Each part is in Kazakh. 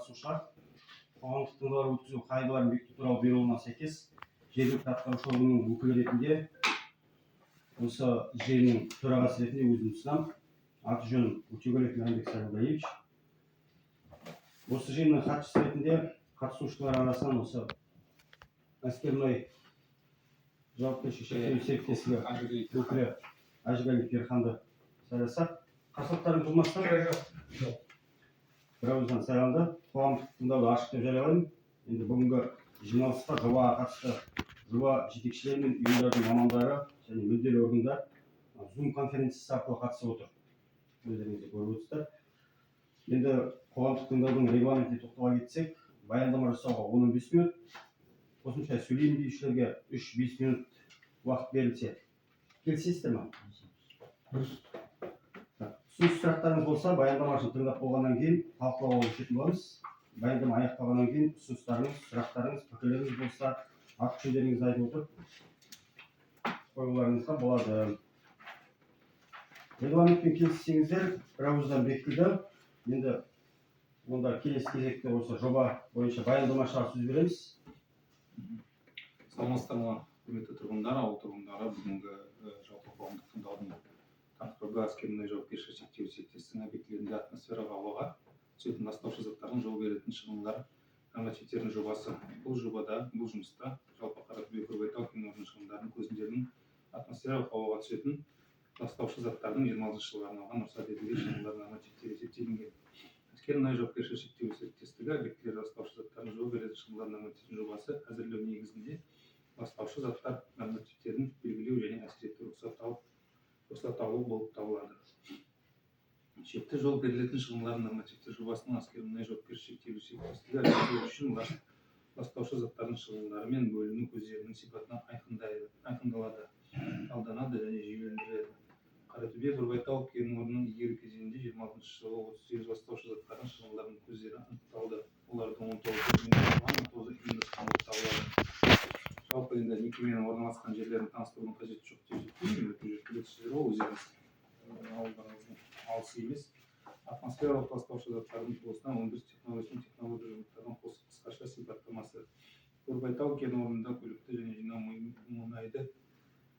қатысушылар қоғамдық тыңдаулар өткізу қағидаларын бекіту туралы бұйрығына сәйкес жергілікті атқарушы органның өкілі ретінде осы жиынның төрағасы ретінде өзім ұсынамын. Аты жөнім Утеголев Мейрамбек Сарыбаевич. Осы жиынның хатшысы ретінде қатысушылар арасынан осы әскерной жауапкершілігі шектеулі серіктестігі өкілі Әжіғалиев Ерханды сайласақ, қарсылықтарыңыз болмаса бірауыздан сайланды. Қоғамдық тыңдауды ашық деп жариялаймын. Енді бүгінгі жиналысқа жобаға қатысты жоба жетекшілері мен ұйымдардың мамандары және мүдделі органдар Zoom конференциясы арқылы қатысып отыр. Өздеріңізде көріп отырсыздар. Енді қоғамдық тыңдаудың регламентіне тоқтала кетсек, баяндама жасауға 15 минут, қосымша сөйлеймін деушілерге 3-5 минут уақыт берілсе, келісесіздер ме? Сұрақтарыңыз болса, баяндамашыны тыңдап болғаннан кейін талқылауға көшетін боламыз. Баяндама аяқталғаннан кейін ұсыныстарыңыз, сұрақтарыңыз, пікірлеріңіз болса, аты-жөндеріңізді айтып отырып қоюларыңызға болады. Регламентпен келіссеңіздер, бірауыздан бекітілді. Енді онда келесі кезекте осы жоба бойынша баяндамашыға сөз береміз. Саламатсыздар ма, құрметті тұрғындар, ауыл тұрғындары. Бүгінгі жалпы қоғамдық тыңдаудың тақырыбы әскерной жауапкершілігі шектеулі серіктестігінің объектілерінде атмосфераға ауаға түсетін ластаушы заттардың жол беретін шығындар нормативтерінің жобасы. Бұл жұмыста жалпы Қаратөбе-Көкбайтау кен орнының шығындарын көзіндердің атмосфераға ауаға түсетін ластаушы заттардың 26 жылға арналған рұқсат етілген шығындар нормативтері есептелінген. Әскерной жауапкершілігі шектеулі серіктестігі объектілер ластаушы заттардың жол беретін шығындар нормативтерінің жобасы әзірлеу негізінде ластаушы заттар нормативтерін белгілеу және әсер ету рұқсат алу болып табылады. Шекті жол берілетін шығындар нормативтер жобасының әскерной жауапкершілігі шектеулі серіктестігі әзірлеу үшін ластаушы заттардың шығындары мен бөліну көздерінің сипатынан айқындалады, талданады және жүйелендіріледі. Қаратөбе-Көкбайтау кен орнының игеру кезеңінде 26 жылы 38 ластаушы заттардың шығындарының көздері анықталды. Олардың 19-ы ұйымдасқан болып табылады. Жалпы енді мекеменің орналасқан жерлерін таныстырудың қажеті жоқ деп есептеймін. Өте ол өздеріңіз ауылдарыңыздың алысы емес. Атмосфералық ластаушы заттардың құрылысынан өндіріс технологиясының технология жұмыстарының қысқаша сипаттамасы. Көкбайтау кен орнында көлікті және жинау мұнайды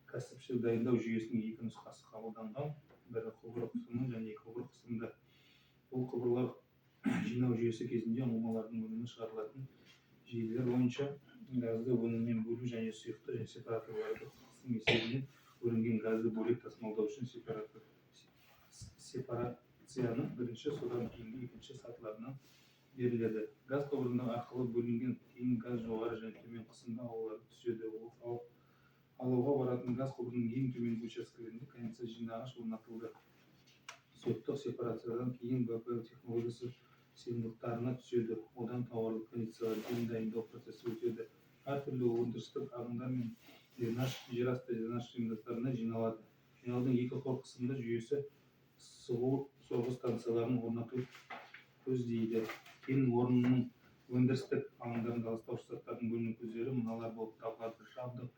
кәсіпшілік дайындау жүйесінің екі нұсқасы қабылданған. Бірі құбыр қысымы және екі құбыр қысымды. Бұл құбырлар жинау жүйесі кезінде ұңғымалардың өнімі шығарылатын желілер бойынша газды өніммен бөлу және сұйықты және сепараторларды қысым есебінен бөлінген газды бөлек тасымалдау үшін сепарацияның бірінші, содан кейінгі екінші сатыларынан беріледі. Газ құбырының арқылы бөлінген кейін газ жоғары және төмен қысымда аулаға түседі. Алуға баратын газ құбырының ең төменгі учаскелерінде конденсат жинағыш орнатылды. Сұйықтық сепарациядан кейін БПЛ технологиясы сыйымдылықтарына түседі. Одан тауарлық конденсаттарды дайындау процесі өтеді. Әртүрлі өндірістік ағындар мен дренаж, жерасты дренаж сыйымдылықтарына жиналады. Жинаудың екі қор қысымды жүйесі сығу сорғы станцияларын орнату көздейді. Кен орнының өндірістік алаңдарында ластаушы заттардың бөліну көздері мыналар болып табылады. Жабдық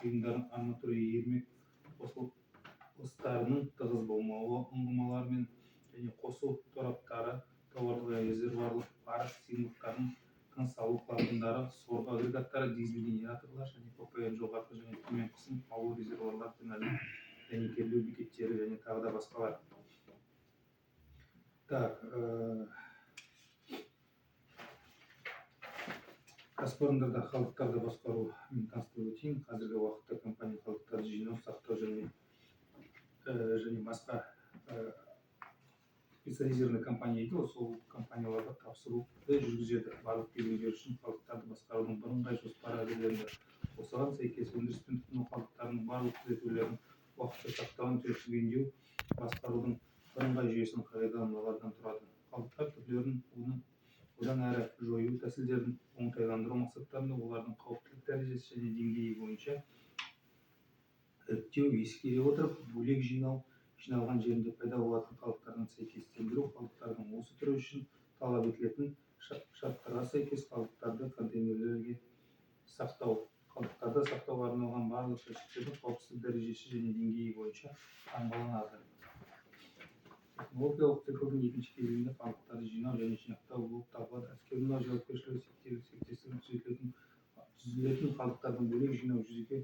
ұйымдардың арматура ермек қосылыстарының тығыз болмауы, ұңғымалар мен және қосу тораптары, тауарлық резервуарлық парық сыйымдылықтарының тыныс алу клапандары, сорғы агрегаттары, дизель генераторлар және ППН жоғарғы және төмен қысым алу резервуарлар, дәнекерлеу бекеттері және тағы да басқалар. Кәсіпорындарда қалдықтарды басқарумен таныстырып өтейін. Қазіргі уақытта компания қалдықтарды жинау, сақтау және басқа специализированный компания дейді, сол компанияларға тапсыруды жүргізеді. Барлық белгілер үшін қалдықтарды басқарудың бірыңғай жоспары әзірленді. Осыған сәйкес өндіріс пен тұтыну қалдықтарының барлық түзетулерін уақытша сақтауын өңдеу басқарудың бірыңғай жүйесінің қағидалардан тұрады. Қалдықтар түрлерін одан әрі жою тәсілдерін оңтайландыру мақсаттарында олардың қауіптілік дәрежесі және деңгейі бойынша іріктеу ескере отырып, бөлек жиналған жерінде пайда болатын қалдықтардан сәйкестендіру, қалдықтардың осы түрі үшін талап етілетін шарттарға сәйкес қалдықтарды контейнерлерге сақтау. Қалдықтарды сақтауға арналған барлық жәшіктердің қауіпсіздік дәрежесі және деңгейі бойынша таңбаланады. Технологиялық циклдың екінші кезеңінде қалдықтарды жинау және жинақтау болып табылады. Әскер Тургундар жауапкершілігі серіктестігінің түзілетін қалдықтардың бөлек жинау жүзеге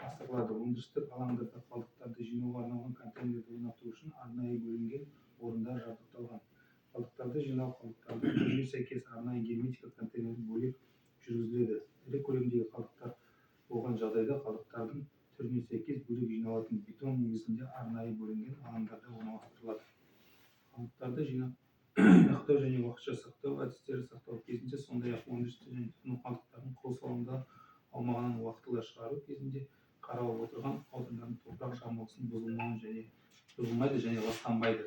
асырылады. Өндірістік алаңдарда қалдықтарды жинауға арналған контейнерді орнату үшін арнайы бөлінген орындар жабдықталған. Қалдықтарды жинау қалдықтардың түріне сәйкес арнайы герметика контейнері бөлек жүргізіледі. Ірі көлемдегі қалдықтар болған жағдайда қалдықтардың түріне сәйкес бөлек жиналатын бетон негізінде арнайы бөлінген алаңдарда орналастырылады. Қалдықтарды жинақтау және уақытша сақтау әдістері сақтау кезінде, сондай-ақ өндірісте және тұтыну қалдықтарын құрылыс алаңында аумағынан уақытылы шығару кезінде қаралып отырған аудандардың топырақ жамылғысының бұзылмайды және ластанбайды.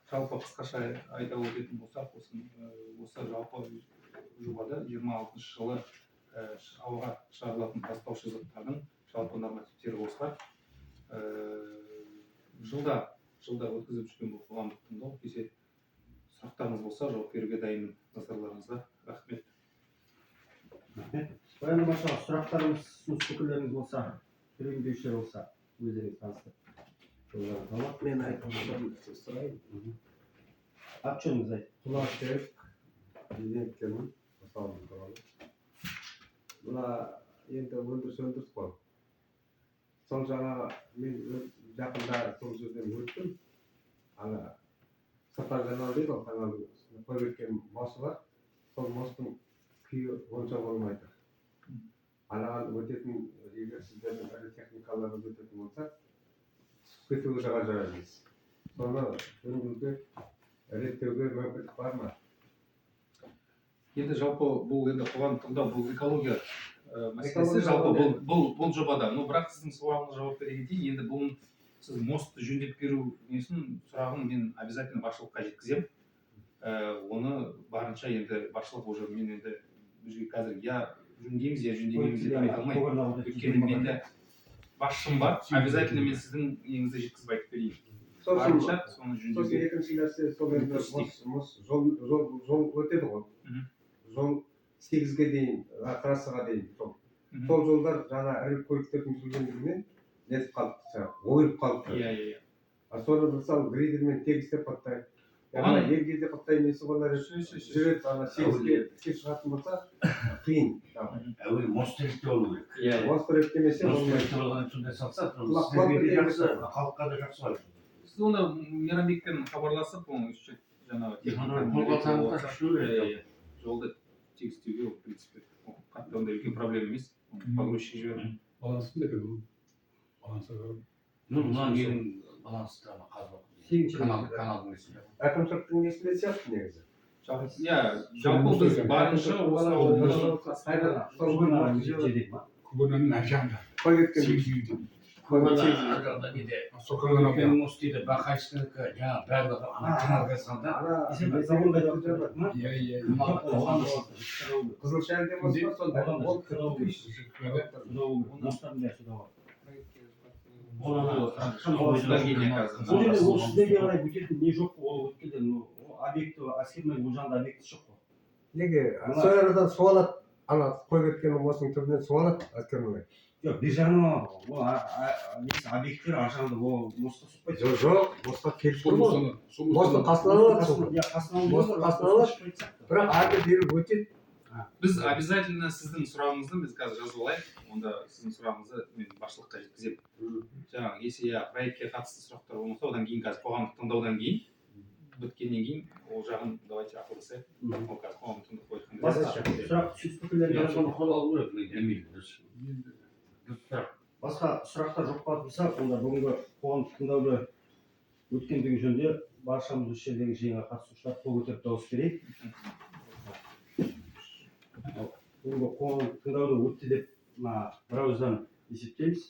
Жалпы қысқаша айта өтетін болсақ, осы жалпы жобада 26 жылы ауаға шығарылатын ластаушы заттардың жалпы нормативтері осылар. Жылда өткізіп жүрген бұл қоғамдық тыңдау. Кесе сұрақтарыңыз болса, жауап беруге дайынмын. Назарларыңызға рахмет. Баяндамашыға сұрақтарыңыз, ұсыныс-пікірлеріңіз болса, сөйлемдеушілер болса, өздеріңіз таныстырып. Мен айтқандарым сұрайын. Аты-жөніңізді айтып. Құлашбек президенттермін, мысалы туралы. Мына енді өндіріс қой. Сол жаңа мен жақында сол жерден өттім. Ана сапар каналы дейді, ол каналдың қойып кеткен мосы бар. Сол мостың күйі онша болмайды. Анаған өтетін, егер сіздердің ірі техникаларыңыз өтетін болса, кетуге жаға емес. Соны өңдеуге, реттеуге мүмкіндік бар ма? Енді жалпы бұл енді қоғамдық тыңдау, бұл экология мәселесі. Жалпы бұл жобада, бірақ сіздің сұрағыңызға жауап берейін дейін. Енді бұл сіз мостты жөндеп беру несін сұрағын мен обязательно басшылыққа жеткіземін. Оны барынша енді басшылық уже мен енді бізге қазір я жөндейміз деп айта алмаймын. Өйткені менде басшым бар, обязательно мен сіздің неңізді жеткізіп айтып берейін. Барынша соны жөндеуге. Сосын екінші нәрсе, сол енді жол өтеді ғой. Жол 8-ге дейін, трассаға дейін. Сол жолдар жаңа ірі көліктердің жүргендігінен нетіп қалыпты, ойылып қалыпты. Соны мысалы грейдермен тегістеп қаттай. Егерде қаттай несі болар жүрет, 8-ге шығатын болса, қиын. Әуел мост теректе болу керек. Мост теректемесе Халыққа да жақсы бар. Сіз оны Мейрамбекпен хабарласып, жолды тегістеуге, в принципе, қатты ондай үлкен проблема емес. Погрузчик жіберіп. Балансы да кіру. Балансы да. Мына ненің балансы да каналдың несінде. әкімшіліктің несінде сияқты негізі. Жалпы біз барынша Күбірінің әжамда. Қой кеткен. Сегізгейді. Арқанда неде? Соқырған Көкен мост дейді, Бақайшыныкі, жаңа барлығы каналға салды. Қызылшәрде мост бар сонда. Мостардың бәрі суда бар. Ол сіздерге қарай өтетін не жоқ қой, ол өткелден объекті, әскермен ол жағында объекті жоқ қой. Неге? Сол арадан су алады, ана қой кеткен мостың түбінен су алады әскермен. Жоқ, бір жағынан алады. Ол объекттер ар жағында ол мостқа соқпайды. Жоқ, мостқа келіп тұр ғой. Мостың қасынан алады. Бірақ арды бері өтеді. Біз обязательно сіздің сұрағыңызды біз қазір жазып алайық. Онда сіздің сұрағыңызды мен басшылыққа жеткіземін. Жаңағы если проектке қатысты сұрақтар болмаса, одан кейін қазір қоғамдық тыңдаудан кейін біткеннен кейін ол жағын давайте ақылдасайық. Ол қазір қоғамдық тыңдау қойып. Басқа сұрақтар жоқ болса, онда бүгінгі қоғамдық тыңдауды өткендігі жөнінде баршамыз осы жердегі жиынға қатысушылар қол көтеріп дауыс берейік. Бүгінгі қоғамдық тыңдауды өтті деп бірауыздан есептейміз.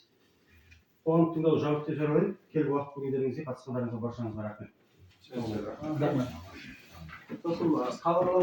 Қоғамдық тыңдау жабық деп жариялаймын. Келіп уақыт бөлгендеріңізге қатысқандарыңызға баршаңызға рахмет. Сосын хабарлау